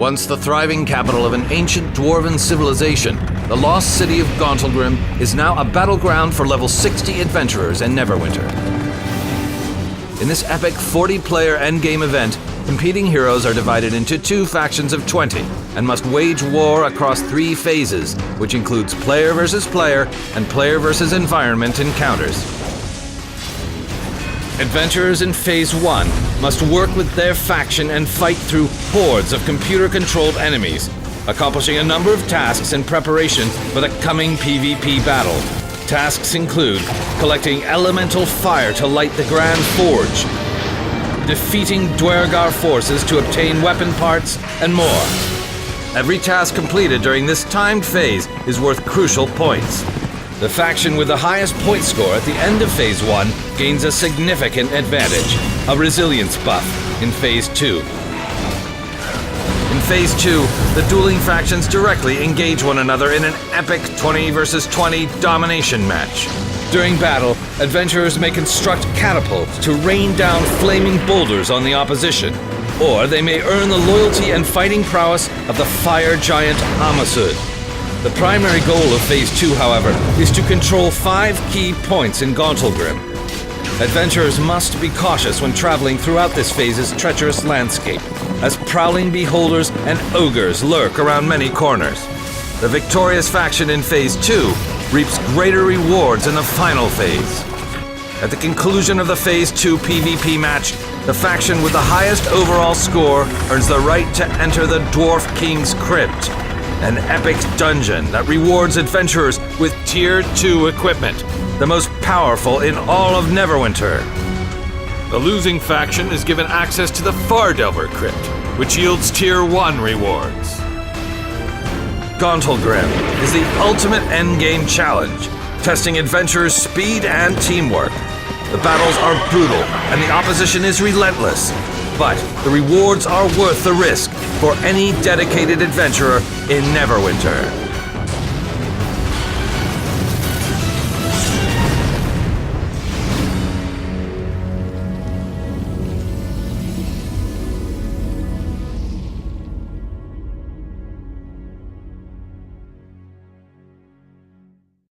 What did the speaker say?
Once the thriving capital of an ancient Dwarven civilization, the lost city of Gauntlgrym is now a battleground for level 60 adventurers in Neverwinter. In this epic 40-player endgame event, competing heroes are divided into 2 factions of 20 and must wage war across 3 phases, which includes player versus player and player versus environment encounters. Adventurers in Phase 1 must work with their faction and fight through hordes of computer-controlled enemies, accomplishing a number of tasks in preparation for the coming PvP battle. Tasks include collecting elemental fire to light the Grand Forge, defeating Dwargar forces to obtain weapon parts, and more. Every task completed during this timed phase is worth crucial points. The faction with the highest point score at the end of Phase 1 gains a significant advantage, a resilience buff in Phase 2. In Phase 2, the dueling factions directly engage one another in an epic 20 versus 20 domination match. During battle, adventurers may construct catapults to rain down flaming boulders on the opposition, or they may earn the loyalty and fighting prowess of the fire giant Amasud. The primary goal of Phase 2, however, is to control 5 key points in Gauntlgrym. Adventurers must be cautious when traveling throughout this phase's treacherous landscape, as prowling beholders and ogres lurk around many corners. The victorious faction in Phase 2 reaps greater rewards in the final phase. At the conclusion of the Phase 2 PvP match, the faction with the highest overall score earns the right to enter the Dwarf King's Crypt, an epic dungeon that rewards adventurers with Tier 2 equipment, the most powerful in all of Neverwinter. The losing faction is given access to the Fardelver Crypt, which yields Tier 1 rewards. Gauntlgrym is the ultimate endgame challenge, testing adventurers' speed and teamwork. The battles are brutal, and the opposition is relentless, but the rewards are worth the risk for any dedicated adventurer in Neverwinter.